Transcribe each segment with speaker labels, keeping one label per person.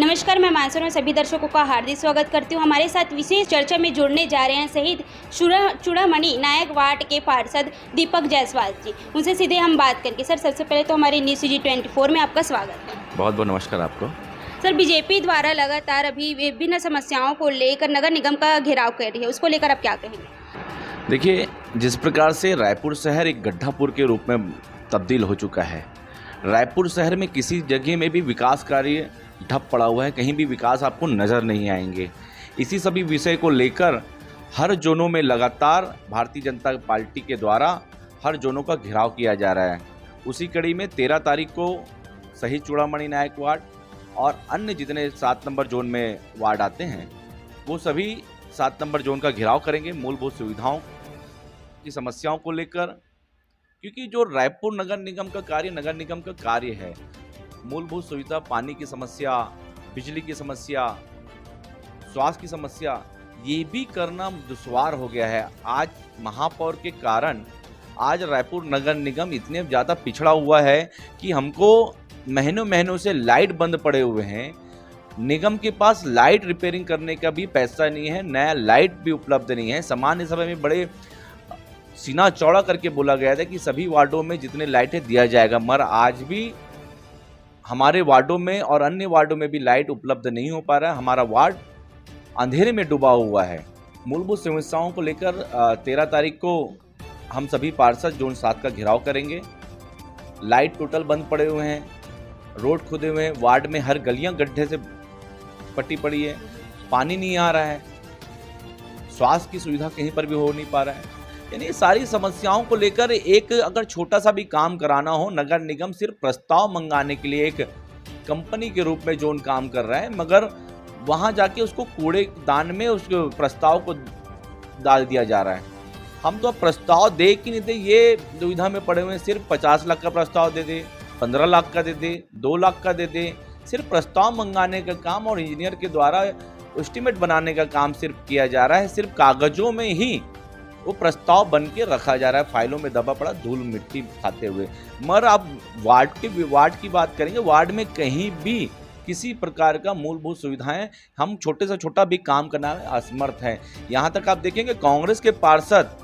Speaker 1: नमस्कार, मैं मानसून में सभी दर्शकों का हार्दिक स्वागत करती हूँ। हमारे साथ विशेष चर्चा में जुड़ने जा रहे हैं शहीद चूड़ामणि नायक वार्ड के पार्षद दीपक जायसवाल जी। उनसे सीधे हम बात करेंगे। सर, सबसे पहले तो हमारे न्यूज़ CG 24 में आपका स्वागत है।
Speaker 2: बहुत बहुत नमस्कार आपको।
Speaker 1: सर, बीजेपी द्वारा लगातार अभी विभिन्न समस्याओं को लेकर नगर निगम का घेराव कर रही है, उसको लेकर आप क्या कहेंगे?
Speaker 2: देखिए, जिस प्रकार से रायपुर शहर एक गड्ढापुर के रूप में तब्दील हो चुका है, रायपुर शहर में किसी जगह में भी विकास कार्य ठप पड़ा हुआ है, कहीं भी विकास आपको नज़र नहीं आएंगे। इसी सभी विषय को लेकर हर जोनों में लगातार भारतीय जनता पार्टी के द्वारा हर जोनों का घेराव किया जा रहा है। उसी कड़ी में 13 तारीख को शहीद चूड़ामणि नायक वार्ड और अन्य जितने 7 नंबर जोन में वार्ड आते हैं, वो सभी 7 नंबर जोन का घेराव करेंगे मूलभूत सुविधाओं की समस्याओं को लेकर। क्योंकि जो रायपुर नगर निगम का कार्य है, मूलभूत सुविधा, पानी की समस्या, बिजली की समस्या, स्वास्थ्य की समस्या, ये भी करना दुश्वार हो गया है। आज महापौर के कारण आज रायपुर नगर निगम इतने ज़्यादा पिछड़ा हुआ है कि हमको महीनों से लाइट बंद पड़े हुए हैं। निगम के पास लाइट रिपेयरिंग करने का भी पैसा नहीं है, नया लाइट भी उपलब्ध नहीं है। सामान्य समय में बड़े सीना चौड़ा करके बोला गया था कि सभी वार्डों में जितने लाइटें दिया जाएगा, मगर आज भी हमारे वार्डों में और अन्य वार्डों में भी लाइट उपलब्ध नहीं हो पा रहा है। हमारा वार्ड अंधेरे में डूबा हुआ है। मूलभूत समस्याओं को लेकर 13 तारीख को हम सभी पार्षद जोन 7 का घेराव करेंगे। लाइट टोटल बंद पड़े हुए हैं, रोड खुदे हुए हैं, वार्ड में हर गलियां गड्ढे से पट्टी पड़ी है, पानी नहीं आ रहा है, स्वास्थ्य की सुविधा कहीं पर भी हो नहीं पा रहा है। यानी सारी समस्याओं को लेकर एक अगर छोटा सा भी काम कराना हो, नगर निगम सिर्फ प्रस्ताव मंगाने के लिए एक कंपनी के रूप में जोन काम कर रहा है, मगर वहां जाके उसको कूड़ेदान में उस प्रस्ताव को डाल दिया जा रहा है। हम तो अब प्रस्ताव दे कि नहीं दे ये दुविधा में पड़े हुए हैं। सिर्फ 50 लाख का प्रस्ताव दे दे, 15 लाख का दे दे, 2 लाख का दे दे, सिर्फ प्रस्ताव मंगाने का काम और इंजीनियर के द्वारा एस्टीमेट बनाने का काम सिर्फ किया जा रहा है। सिर्फ कागजों में ही वो प्रस्ताव बन के रखा जा रहा है, फाइलों में दबा पड़ा धूल मिट्टी खाते हुए। मगर अब वार्ड की बात करेंगे, वार्ड में कहीं भी किसी प्रकार का मूलभूत सुविधाएं, हम छोटे से छोटा भी काम करना में असमर्थ हैं। यहाँ तक आप देखेंगे कांग्रेस के पार्षद,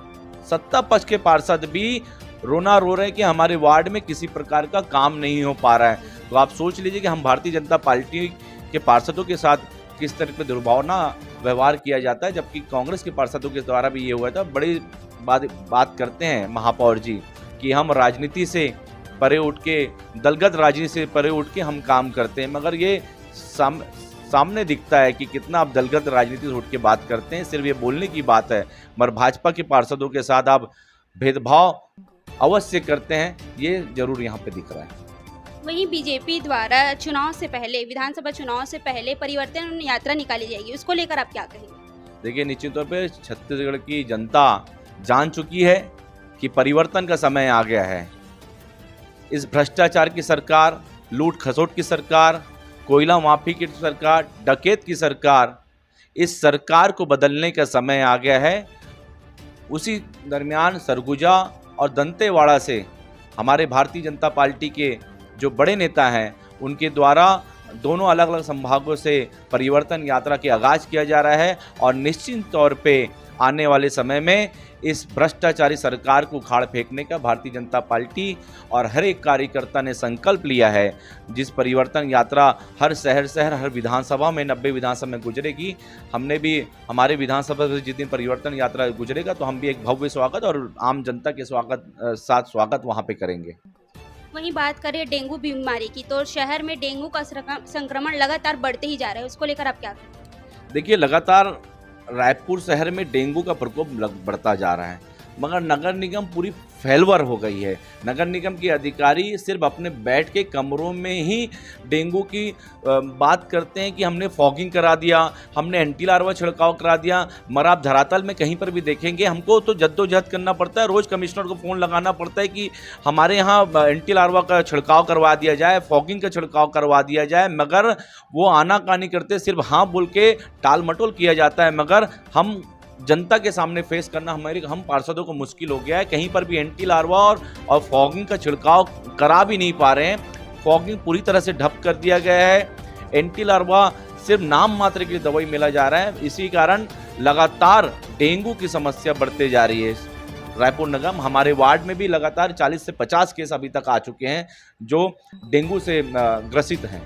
Speaker 2: सत्ता पक्ष के पार्षद भी रोना रो रहे हैं कि हमारे वार्ड में किसी प्रकार का काम नहीं हो पा रहा है। तो आप सोच लीजिए कि हम भारतीय जनता पार्टी के पार्षदों के साथ किस तरह का दुर्भावना व्यवहार किया जाता है, जबकि कांग्रेस के पार्षदों के द्वारा भी ये हुआ था। बड़ी बात करते हैं महापौर जी कि हम राजनीति से परे उठ के, दलगत राजनीति से परे उठ के हम काम करते हैं, मगर ये सामने दिखता है कि कितना आप दलगत राजनीति से उठ के बात करते हैं। सिर्फ ये बोलने की बात है, मगर भाजपा के पार्षदों के साथ आप भेदभाव अवश्य करते हैं, ये जरूर यहाँ पे दिख रहा है।
Speaker 1: वहीं बीजेपी द्वारा चुनाव से पहले, विधानसभा चुनाव से पहले परिवर्तन यात्रा निकाली जाएगी, उसको लेकर आप क्या कहेंगे?
Speaker 2: देखिए, निश्चित तौर पे छत्तीसगढ़ की जनता जान चुकी है कि परिवर्तन का समय आ गया है। इस भ्रष्टाचार की सरकार, लूट खसोट की सरकार, कोयला माफी की सरकार, डकैत की सरकार, इस सरकार को बदलने का समय आ गया है। उसी दरमियान सरगुजा और दंतेवाड़ा से हमारे भारतीय जनता पार्टी के जो बड़े नेता हैं, उनके द्वारा दोनों अलग अलग संभागों से परिवर्तन यात्रा के आगाज किया जा रहा है और निश्चित तौर पे आने वाले समय में इस भ्रष्टाचारी सरकार को उखाड़ फेंकने का भारतीय जनता पार्टी और हर एक कार्यकर्ता ने संकल्प लिया है। जिस परिवर्तन यात्रा हर शहर हर विधानसभा में 90 विधानसभा में गुजरेगी, हमने भी हमारे विधानसभा से जिस दिन परिवर्तन यात्रा गुजरेगा तो हम भी एक भव्य स्वागत और आम जनता के साथ स्वागत वहाँ पे करेंगे।
Speaker 1: वहीं बात करें डेंगू बीमारी की, तो शहर में डेंगू का संक्रमण लगातार बढ़ते ही जा रहा है, उसको लेकर आप क्या कहें?
Speaker 2: देखिए, लगातार रायपुर शहर में डेंगू का प्रकोप बढ़ता जा रहा है, मगर नगर निगम पूरी फेलवर हो गई है। नगर निगम के अधिकारी सिर्फ अपने बैठ के कमरों में ही डेंगू की बात करते हैं कि हमने फॉगिंग करा दिया, हमने एंटी लार्वा छिड़काव करा दिया, मगर आप धरातल में कहीं पर भी देखेंगे हमको तो जद्दोजहद करना पड़ता है, रोज़ कमिश्नर को फ़ोन लगाना पड़ता है कि हमारे यहाँ एंटी लार्वा का छिड़काव करवा दिया जाए, फॉगिंग का छिड़काव करवा दिया जाए, मगर वो आनाकानी करते, सिर्फ हाँ बोल के टाल मटोल किया जाता है। मगर हम जनता के सामने फेस करना हम पार्षदों को मुश्किल हो गया है। कहीं पर भी एंटी लार्वा और फॉगिंग का छिड़काव करा भी नहीं पा रहे हैं। फॉगिंग पूरी तरह से ठप कर दिया गया है। एंटी लार्वा सिर्फ नाम मात्र की दवाई मिला जा रहा है। इसी कारण लगातार डेंगू की समस्या बढ़ते जा रही है। रायपुर नगर हमारे वार्ड में भी लगातार 40 से 50 केस अभी तक आ चुके हैं जो डेंगू से ग्रसित हैं।